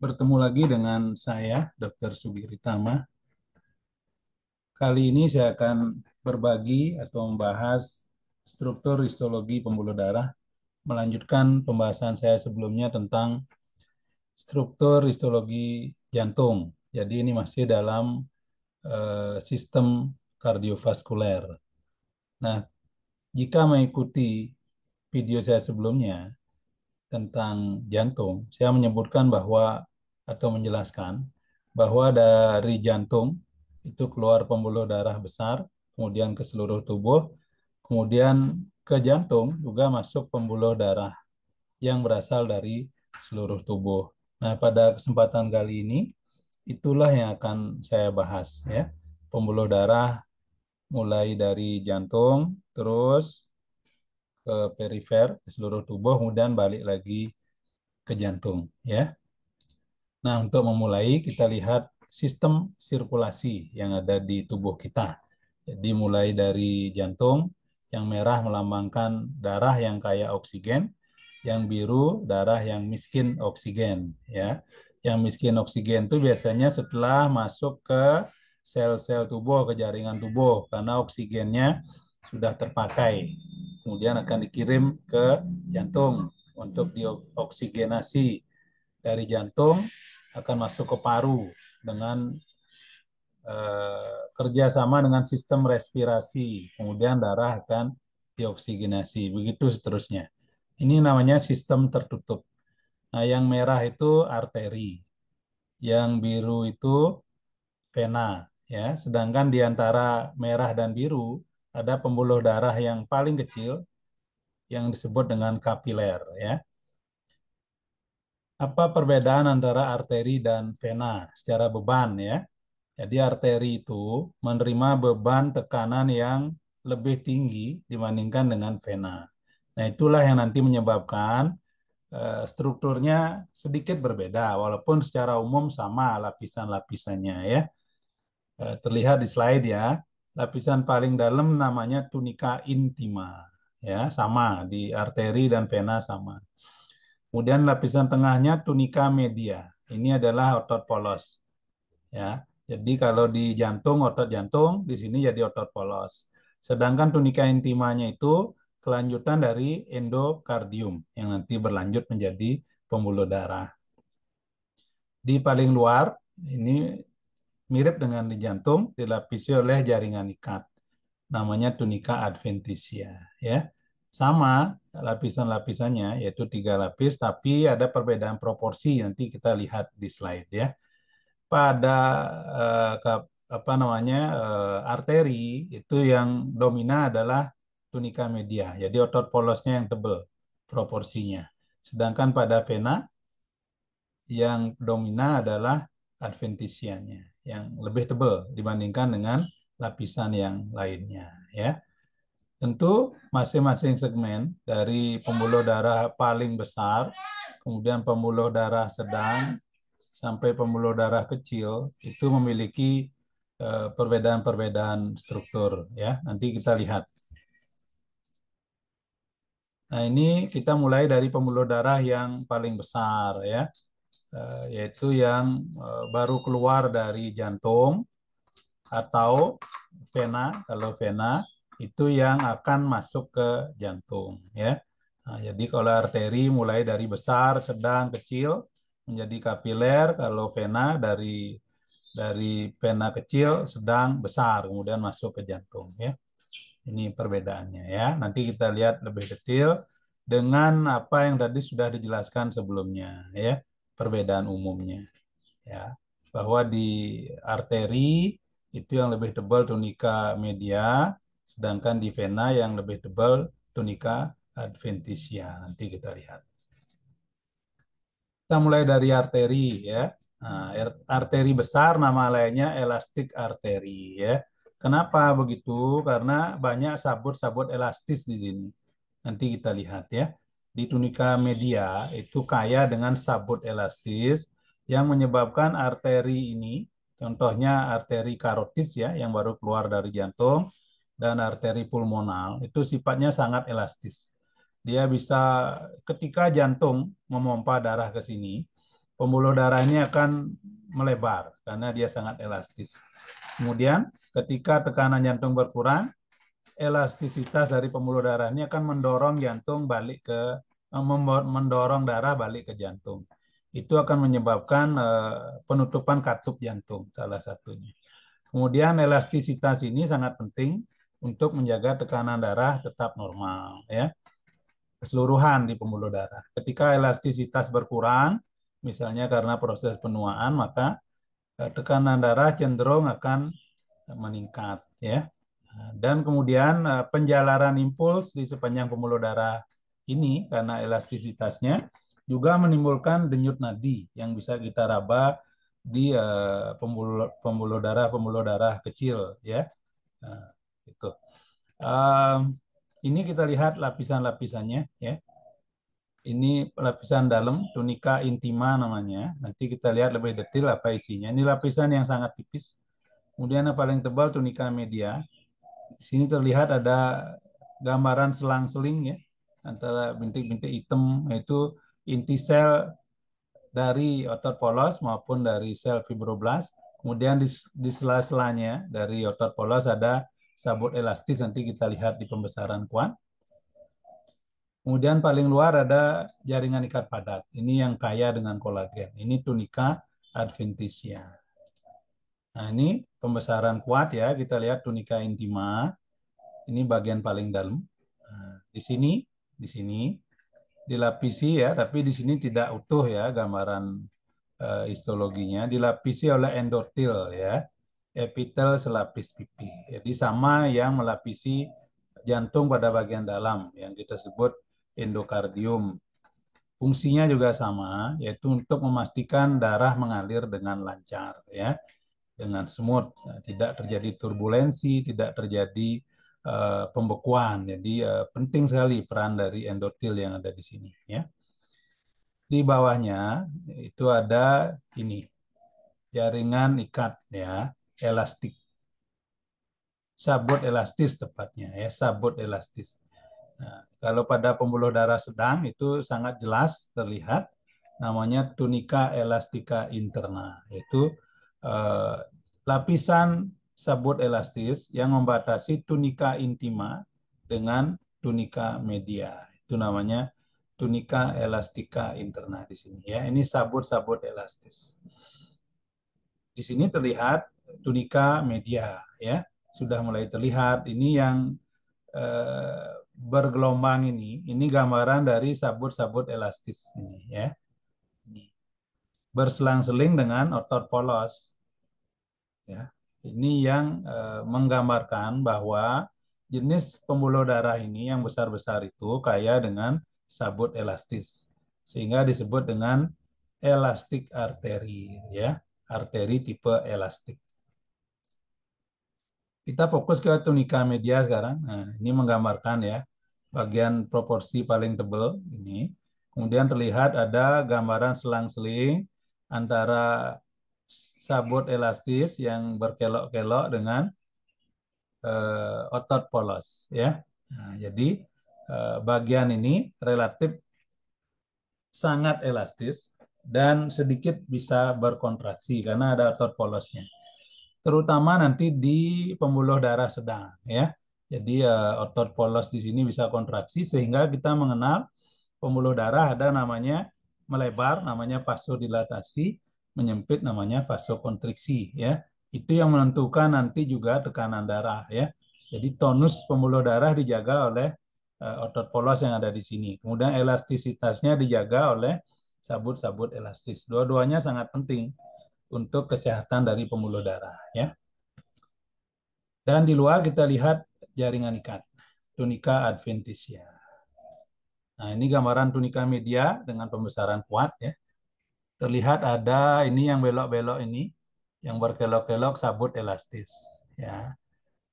Bertemu lagi dengan saya, Dr. Sugiritama. Kali ini saya akan berbagi atau membahas struktur histologi pembuluh darah, melanjutkan pembahasan saya sebelumnya tentang struktur histologi jantung. Jadi ini masih dalam sistem kardiovaskuler. Nah, jika mengikuti video saya sebelumnya tentang jantung, saya menyebutkan bahwa atau menjelaskan bahwa dari jantung itu keluar pembuluh darah besar, kemudian ke seluruh tubuh, kemudian ke jantung juga masuk pembuluh darah yang berasal dari seluruh tubuh. Nah, pada kesempatan kali ini itulah yang akan saya bahas ya. Pembuluh darah mulai dari jantung terus ke perifer, ke seluruh tubuh, kemudian balik lagi ke jantung ya. Nah, untuk memulai kita lihat sistem sirkulasi yang ada di tubuh kita. Jadi mulai dari jantung, yang merah melambangkan darah yang kaya oksigen, yang biru darah yang miskin oksigen ya. Yang miskin oksigen itu biasanya setelah masuk ke sel-sel tubuh, ke jaringan tubuh karena oksigennya sudah terpakai. Kemudian akan dikirim ke jantung untuk dioksigenasi. Dari jantung akan masuk ke paru dengan kerjasama dengan sistem respirasi. Kemudian darah akan dioksigenasi. Begitu seterusnya. Ini namanya sistem tertutup. Nah, yang merah itu arteri, yang biru itu vena, ya. Sedangkan di antara merah dan biru ada pembuluh darah yang paling kecil yang disebut dengan kapiler, ya. Apa perbedaan antara arteri dan vena secara beban ya? Jadi arteri itu menerima beban tekanan yang lebih tinggi dibandingkan dengan vena. Nah, itulah yang nanti menyebabkan strukturnya sedikit berbeda, walaupun secara umum sama lapisan-lapisannya ya. Terlihat di slide ya, lapisan paling dalam namanya tunika intima, ya sama di arteri dan vena sama. Kemudian lapisan tengahnya tunika media, ini adalah otot polos, ya. Jadi kalau di jantung otot jantung, di sini jadi otot polos. Sedangkan tunika intimanya itu kelanjutan dari endokardium yang nanti berlanjut menjadi pembuluh darah. Di paling luar ini mirip dengan di jantung, dilapisi oleh jaringan ikat. Namanya tunika adventitia, ya. Sama lapisan-lapisannya yaitu 3 lapis, tapi ada perbedaan proporsi nanti kita lihat di slide ya. Pada apa namanya arteri itu yang dominan adalah tunika media. Jadi otot polosnya yang tebal proporsinya. Sedangkan pada vena yang dominan adalah adventisianya yang lebih tebal dibandingkan dengan lapisan yang lainnya ya. Tentu masing-masing segmen dari pembuluh darah paling besar, kemudian pembuluh darah sedang, sampai pembuluh darah kecil itu memiliki perbedaan-perbedaan struktur ya. Nanti kita lihat. Nah, ini kita mulai dari pembuluh darah yang paling besar ya, yaitu yang baru keluar dari jantung atau vena. Kalau vena itu yang akan masuk ke jantung ya. Nah, jadi kalau arteri mulai dari besar, sedang, kecil menjadi kapiler. Kalau vena dari vena kecil, sedang, besar, kemudian masuk ke jantung ya. Ini perbedaannya ya. Nanti kita lihat lebih detail dengan apa yang tadi sudah dijelaskan sebelumnya ya, perbedaan umumnya ya. Bahwa di arteri itu yang lebih tebal tunika media, sedangkan di vena yang lebih tebal tunika adventitia. Nanti kita lihat. Kita mulai dari arteri ya. Nah, arteri besar nama lainnya elastik arteri ya. Kenapa begitu? Karena banyak sabut-sabut elastis di sini. Nanti kita lihat ya. Di tunika media itu kaya dengan sabut elastis yang menyebabkan arteri ini, contohnya arteri karotis ya, yang baru keluar dari jantung, dan arteri pulmonal, itu sifatnya sangat elastis. Dia bisa ketika jantung memompa darah ke sini, pembuluh darah ini akan melebar karena dia sangat elastis. Kemudian ketika tekanan jantung berkurang, elastisitas dari pembuluh darah ini akan mendorong jantung balik ke mendorong darah balik ke jantung. Itu akan menyebabkan penutupan katup jantung salah satunya. Kemudian elastisitas ini sangat penting untuk menjaga tekanan darah tetap normal ya. Keseluruhan di pembuluh darah. Ketika elastisitas berkurang, misalnya karena proses penuaan, maka tekanan darah cenderung akan meningkat ya. Dan kemudian penjalaran impuls di sepanjang pembuluh darah ini karena elastisitasnya juga menimbulkan denyut nadi yang bisa kita raba di pembuluh darah kecil ya. Nah, itu. Ini kita lihat lapisan-lapisannya ya. Ini lapisan dalam, tunika intima namanya. Nanti kita lihat lebih detail apa isinya. Ini lapisan yang sangat tipis. Kemudian yang paling tebal tunika media. Di sini terlihat ada gambaran selang-seling ya antara bintik-bintik hitam, yaitu inti sel dari otot polos maupun dari sel fibroblast. Kemudian di sela-selanya dari otot polos ada sabut elastis, nanti kita lihat di pembesaran kuat. Kemudian paling luar ada jaringan ikat padat. Ini yang kaya dengan kolagen. Ini tunika adventitia. Nah, ini pembesaran kuat ya. Kita lihat tunika intima. Ini bagian paling dalam. Nah, di sini dilapisi ya, tapi di sini tidak utuh ya gambaran histologinya. Dilapisi oleh endotel ya, epitel selapis pipi. Jadi sama yang melapisi jantung pada bagian dalam yang kita sebut endokardium. Fungsinya juga sama, yaitu untuk memastikan darah mengalir dengan lancar ya, dengan smooth, tidak terjadi turbulensi, tidak terjadi pembekuan. Jadi penting sekali peran dari endotel yang ada di sini ya. Di bawahnya itu ada ini jaringan ikat ya, elastik. Sabut elastis tepatnya ya, sabut elastis. Nah, kalau pada pembuluh darah sedang itu sangat jelas terlihat namanya tunika elastika interna, yaitu lapisan sabut elastis yang membatasi tunika intima dengan tunika media. Itu namanya tunika elastika interna di sini ya. Ini sabut-sabut elastis. Di sini terlihat tunika media ya. Sudah mulai terlihat ini yang bergelombang ini gambaran dari sabut-sabut elastis ini ya. Berselang-seling dengan otot polos. Ya. Ini yang menggambarkan bahwa jenis pembuluh darah ini yang besar-besar itu kaya dengan sabut elastis. Sehingga disebut dengan elastik arteri ya, arteri tipe elastik. Kita fokus ke tunika media sekarang. Nah, ini menggambarkan ya bagian proporsi paling tebal ini. Kemudian terlihat ada gambaran selang-seling antara sabut elastis yang berkelok-kelok dengan otot polos ya. Nah, jadi bagian ini relatif sangat elastis dan sedikit bisa berkontraksi karena ada otot polosnya. Terutama nanti di pembuluh darah sedang ya. Jadi otot polos di sini bisa kontraksi sehingga kita mengenal pembuluh darah ada namanya melebar, namanya vasodilatasi, menyempit namanya vasokonstriksi ya. Itu yang menentukan nanti juga tekanan darah ya. Jadi tonus pembuluh darah dijaga oleh otot polos yang ada di sini. Kemudian elastisitasnya dijaga oleh sabut-sabut elastis. Dua-duanya sangat penting untuk kesehatan dari pembuluh darah ya. Dan di luar kita lihat jaringan ikat, tunika adventitia. Nah, ini gambaran tunika media dengan pembesaran kuat ya. Terlihat ada ini yang belok-belok ini, yang berkelok-kelok sabut elastis ya.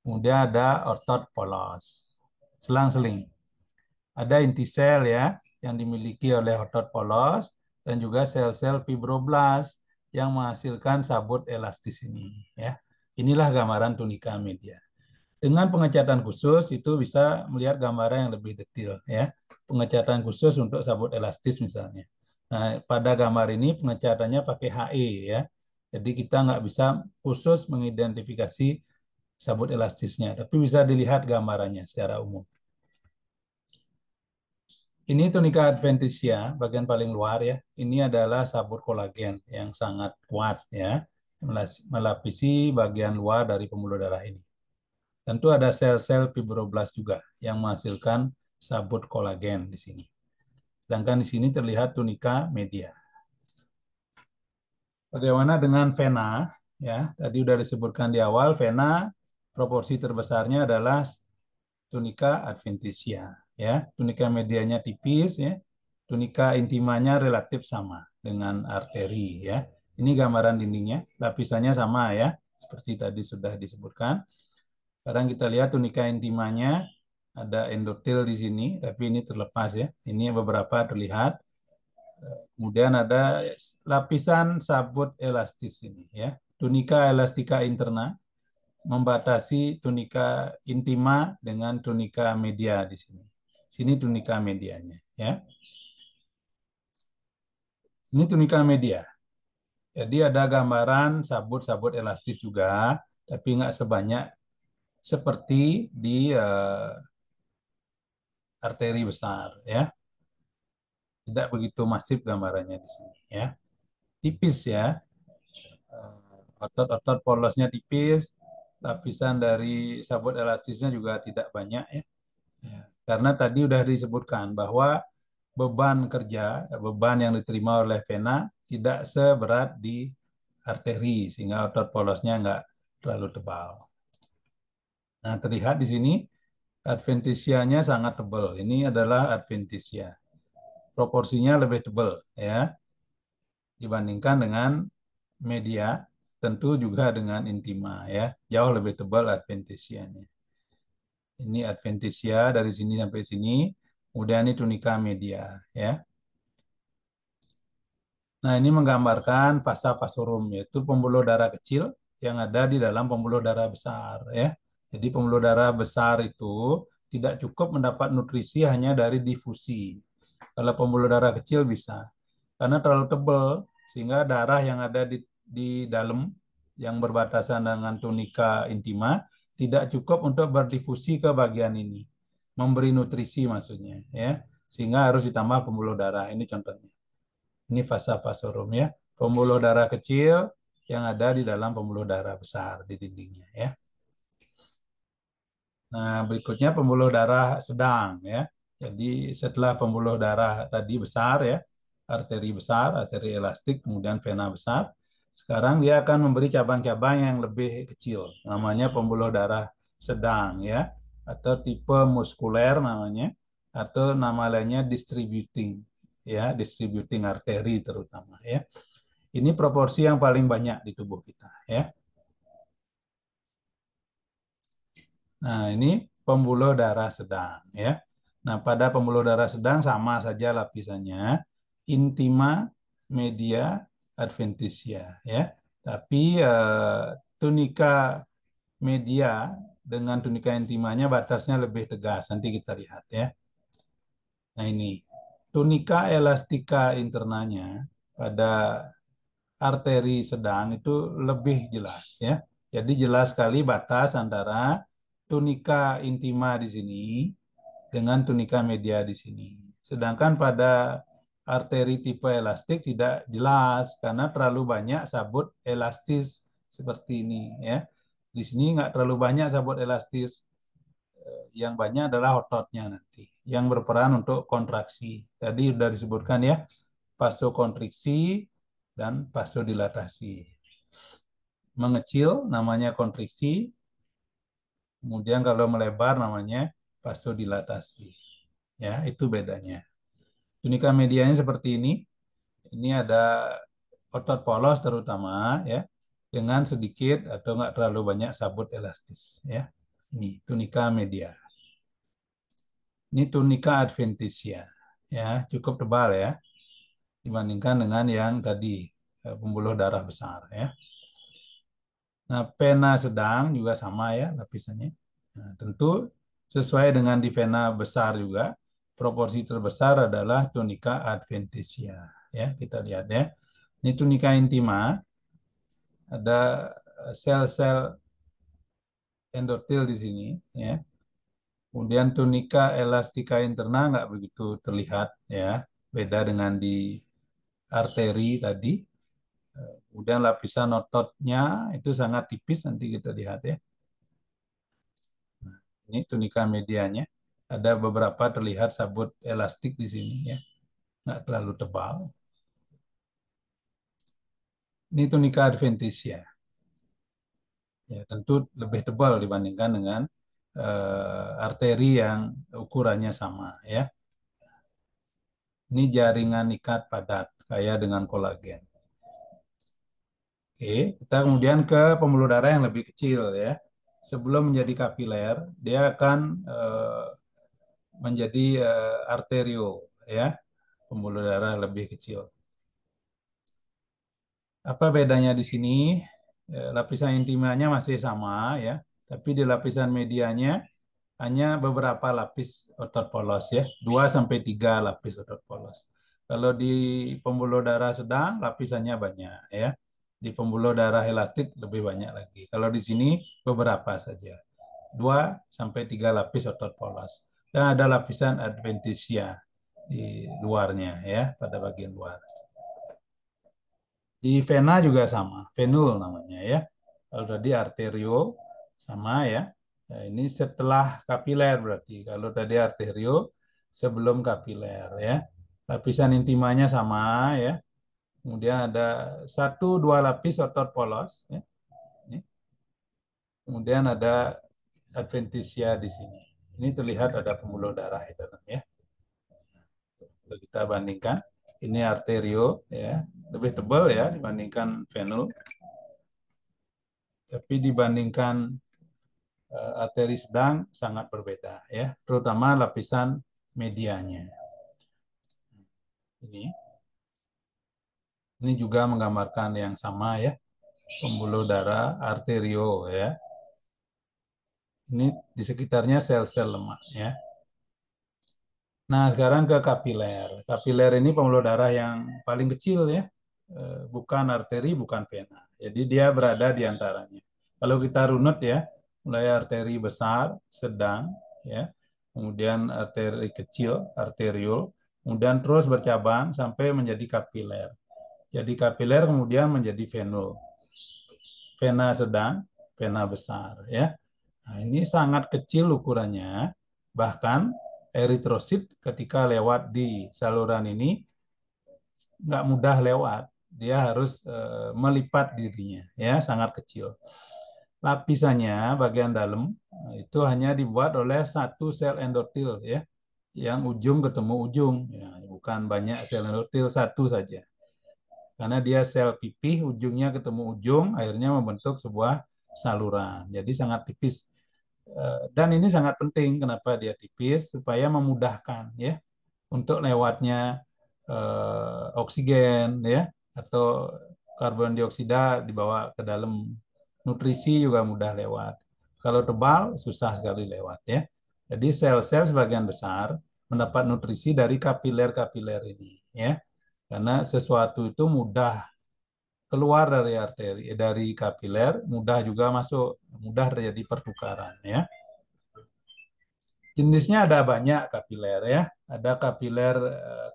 Kemudian ada otot polos, selang-seling. Ada inti sel ya yang dimiliki oleh otot polos dan juga sel-sel fibroblast yang menghasilkan sabut elastis ini ya. Inilah gambaran tunika media. Dengan pengecatan khusus itu bisa melihat gambaran yang lebih detail ya. Pengecatan khusus untuk sabut elastis misalnya. Nah, pada gambar ini pengecatannya pakai HE ya. Jadi kita nggak bisa khusus mengidentifikasi sabut elastisnya, tapi bisa dilihat gambarannya secara umum. Ini tunika adventitia, bagian paling luar ya. Ini adalah sabut kolagen yang sangat kuat ya, melapisi bagian luar dari pembuluh darah ini. Tentu ada sel-sel fibroblast juga yang menghasilkan sabut kolagen di sini. Sedangkan di sini terlihat tunika media. Bagaimana dengan vena? Ya, tadi sudah disebutkan di awal, vena proporsi terbesarnya adalah tunika adventitia. Ya, tunika medianya tipis, ya, tunika intimanya relatif sama dengan arteri. Ya, ini gambaran dindingnya, lapisannya sama ya, seperti tadi sudah disebutkan. Sekarang kita lihat tunika intimanya ada endotel di sini, tapi ini terlepas ya. Ini beberapa terlihat. Kemudian ada lapisan sabut elastis ini ya. Tunika elastika interna membatasi tunika intima dengan tunika media di sini. Sini tunika medianya ya. Ini tunika media. Jadi ada gambaran sabut-sabut elastis juga, tapi nggak sebanyak seperti di arteri besar ya. Tidak begitu masif gambarannya di sini ya. Tipis ya. Otot-otot polosnya tipis, lapisan dari sabut elastisnya juga tidak banyak ya. Karena tadi sudah disebutkan bahwa beban kerja, beban yang diterima oleh vena tidak seberat di arteri, sehingga otot polosnya nggak terlalu tebal. Nah, terlihat di sini adventisianya sangat tebal. Ini adalah adventisia. Proporsinya lebih tebal ya dibandingkan dengan media, tentu juga dengan intima ya. Jauh lebih tebal adventisianya. Ini adventisia dari sini sampai sini. Kemudian ini tunika media ya. Nah, ini menggambarkan vasa vasorum, yaitu pembuluh darah kecil yang ada di dalam pembuluh darah besar ya. Jadi pembuluh darah besar itu tidak cukup mendapat nutrisi hanya dari difusi. Kalau pembuluh darah kecil bisa. Karena terlalu tebal sehingga darah yang ada di dalam yang berbatasan dengan tunika intima tidak cukup untuk berdifusi ke bagian ini. Memberi nutrisi maksudnya ya. Sehingga harus ditambah pembuluh darah. Ini contohnya. Ini vasa vasorum ya, pembuluh darah kecil yang ada di dalam pembuluh darah besar di dindingnya ya. Nah, berikutnya pembuluh darah sedang ya. Jadi setelah pembuluh darah tadi besar ya, arteri besar, arteri elastik, kemudian vena besar, sekarang dia akan memberi cabang-cabang yang lebih kecil, namanya pembuluh darah sedang ya, atau tipe muskuler namanya, atau nama lainnya distributing ya, distributing arteri terutama ya. Ini proporsi yang paling banyak di tubuh kita ya. Nah, ini pembuluh darah sedang ya. Nah, pada pembuluh darah sedang sama saja lapisannya, intima, media, adventisia ya. Tapi tunika media dengan tunika intimanya batasnya lebih tegas. Nanti kita lihat ya. Nah, ini tunika elastika internanya pada arteri sedang itu lebih jelas ya. Jadi jelas sekali batas antara tunika intima di sini dengan tunika media di sini. Sedangkan pada arteri tipe elastik tidak jelas karena terlalu banyak sabut elastis seperti ini ya. Di sini nggak terlalu banyak sabut elastis. Yang banyak adalah ototnya nanti yang berperan untuk kontraksi. Tadi sudah disebutkan ya, vasokonstriksi dan vasodilatasi. Mengecil namanya kontriksi, kemudian kalau melebar namanya vasodilatasi. Ya, itu bedanya. Tunika medianya seperti ini. Ini ada otot polos terutama ya, dengan sedikit atau nggak terlalu banyak sabut elastis ya. Ini tunika media. Ini tunika adventisia ya, cukup tebal ya dibandingkan dengan yang tadi pembuluh darah besar ya. Nah, vena sedang juga sama ya lapisannya. Nah, tentu sesuai dengan di vena besar juga, proporsi terbesar adalah tunika adventisia. Ya, kita lihat ya. Ini tunika intima, ada sel-sel endotel di sini, ya. Kemudian tunika elastika interna nggak begitu terlihat, ya. Beda dengan di arteri tadi. Kemudian lapisan ototnya itu sangat tipis, nanti kita lihat ya. Nah, ini tunika medianya. Ada beberapa terlihat sabut elastik di sini ya, nggak terlalu tebal. Ini tunika adventitia. Ya, tentu lebih tebal dibandingkan dengan arteri yang ukurannya sama ya. Ini jaringan ikat padat kaya dengan kolagen. Oke, kita kemudian ke pembuluh darah yang lebih kecil ya. Sebelum menjadi kapiler, dia akan menjadi arteriol ya, pembuluh darah lebih kecil. Apa bedanya di sini? Lapisan intimanya masih sama ya, tapi di lapisan medianya hanya beberapa lapis otot polos ya, 2 sampai 3 lapis otot polos. Kalau di pembuluh darah sedang lapisannya banyak ya. Di pembuluh darah elastik lebih banyak lagi. Kalau di sini beberapa saja. 2 sampai 3 lapis otot polos. Dan ada lapisan adventitia di luarnya ya, pada bagian luar. Di vena juga sama, venul namanya ya. Kalau tadi arterio sama ya. Nah, ini setelah kapiler berarti. Kalau tadi arterio sebelum kapiler ya. Lapisan intimanya sama ya. Kemudian ada 1-2 lapis otot polos ya. Kemudian ada adventitia di sini. Ini terlihat ada pembuluh darah di dalam ya. Kalau kita bandingkan, ini arterio ya, lebih tebal ya dibandingkan venul. Tapi dibandingkan arteri sedang sangat berbeda ya, terutama lapisan medianya. Ini juga menggambarkan yang sama ya, pembuluh darah arterio ya. Ini di sekitarnya sel-sel lemak ya. Nah, sekarang ke kapiler. Kapiler ini pembuluh darah yang paling kecil ya, bukan arteri, bukan vena. Jadi dia berada di antaranya. Kalau kita runut ya, mulai arteri besar, sedang, ya, kemudian arteri kecil, arteriol, kemudian terus bercabang sampai menjadi kapiler. Jadi kapiler kemudian menjadi venul. Vena sedang, vena besar, ya. Nah, ini sangat kecil ukurannya, bahkan eritrosit ketika lewat di saluran ini nggak mudah lewat. Dia harus melipat dirinya, ya, sangat kecil. Lapisannya bagian dalam itu hanya dibuat oleh satu sel endotel, ya, yang ujung ketemu ujung, ya, bukan banyak sel endotel, satu saja. Karena dia sel pipih, ujungnya ketemu ujung, akhirnya membentuk sebuah saluran. Jadi sangat tipis. Dan ini sangat penting, kenapa dia tipis, supaya memudahkan ya untuk lewatnya oksigen ya, atau karbon dioksida dibawa ke dalam, nutrisi juga mudah lewat. Kalau tebal susah sekali lewat ya. Jadi sel-sel sebagian besar mendapat nutrisi dari kapiler-kapiler ini ya. Karena sesuatu itu mudah keluar dari arteri, dari kapiler, mudah juga masuk, mudah terjadi pertukaran ya. Jenisnya ada banyak kapiler ya. Ada kapiler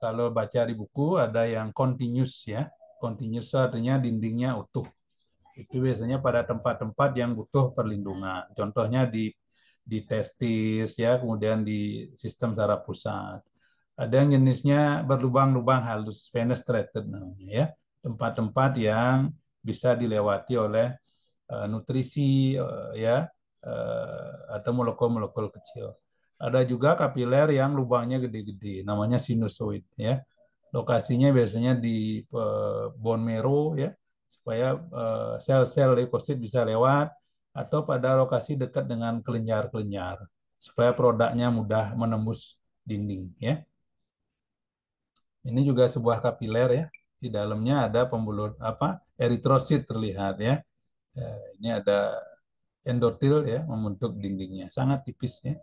kalau baca di buku ada yang continuous ya. Continuous artinya dindingnya utuh. Itu biasanya pada tempat-tempat yang butuh perlindungan. Contohnya di testis ya, kemudian di sistem saraf pusat. Ada yang jenisnya berlubang-lubang halus, fenestrated namanya ya. Tempat-tempat yang bisa dilewati oleh nutrisi ya, atau molekul-molekul kecil. Ada juga kapiler yang lubangnya gede-gede, namanya sinusoid ya. Lokasinya biasanya di bone marrow ya, supaya sel-sel leukosit bisa lewat, atau pada lokasi dekat dengan kelenjar-kelenjar supaya produknya mudah menembus dinding ya. Ini juga sebuah kapiler ya. Di dalamnya ada pembuluh eritrosit terlihat ya. Ini ada endotel ya, membentuk dindingnya sangat tipis ya.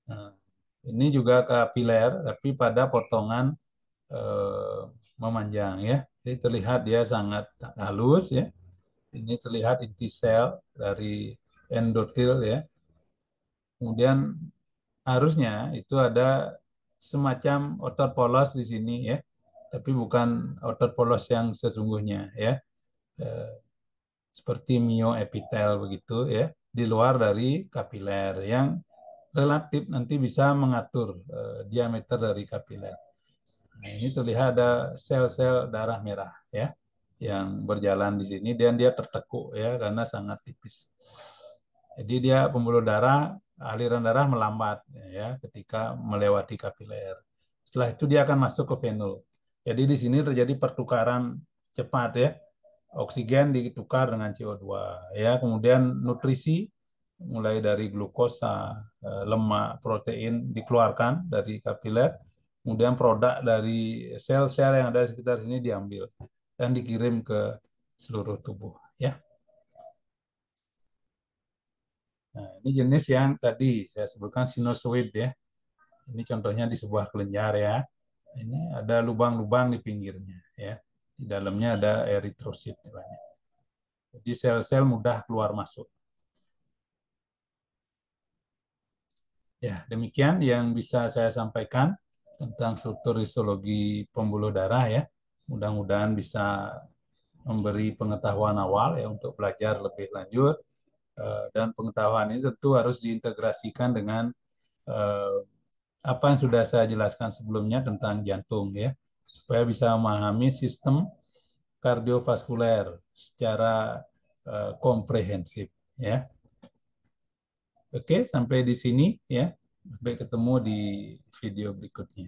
Nah, ini juga kapiler tapi pada potongan memanjang ya. Jadi terlihat dia sangat halus ya. Ini terlihat inti sel dari endotel ya. Kemudian harusnya itu ada semacam otot polos di sini ya, tapi bukan otot polos yang sesungguhnya ya. Eh, Seperti mioepitel begitu ya, di luar dari kapiler yang relatif nanti bisa mengatur diameter dari kapiler. Nah, ini terlihat ada sel-sel darah merah ya yang berjalan di sini dan dia tertekuk ya karena sangat tipis. Jadi dia pembuluh darah, aliran darah melambat ya ketika melewati kapiler. Setelah itu dia akan masuk ke venul. Jadi di sini terjadi pertukaran cepat ya. Oksigen ditukar dengan CO2 ya. Kemudian nutrisi mulai dari glukosa, lemak, protein dikeluarkan dari kapiler. Kemudian produk dari sel-sel yang ada di sekitar sini diambil dan dikirim ke seluruh tubuh ya. Nah, ini jenis yang tadi saya sebutkan sinusoid ya. Ini contohnya di sebuah kelenjar ya. Ini ada lubang-lubang di pinggirnya ya. Di dalamnya ada eritrosit banyak. Jadi sel-sel mudah keluar masuk. Ya, demikian yang bisa saya sampaikan tentang struktur histologi pembuluh darah ya. Mudah-mudahan bisa memberi pengetahuan awal ya untuk belajar lebih lanjut. Dan pengetahuan ini tentu harus diintegrasikan dengan apa yang sudah saya jelaskan sebelumnya tentang jantung ya, supaya bisa memahami sistem kardiovaskuler secara komprehensif ya. Oke, sampai di sini ya. Sampai ketemu di video berikutnya.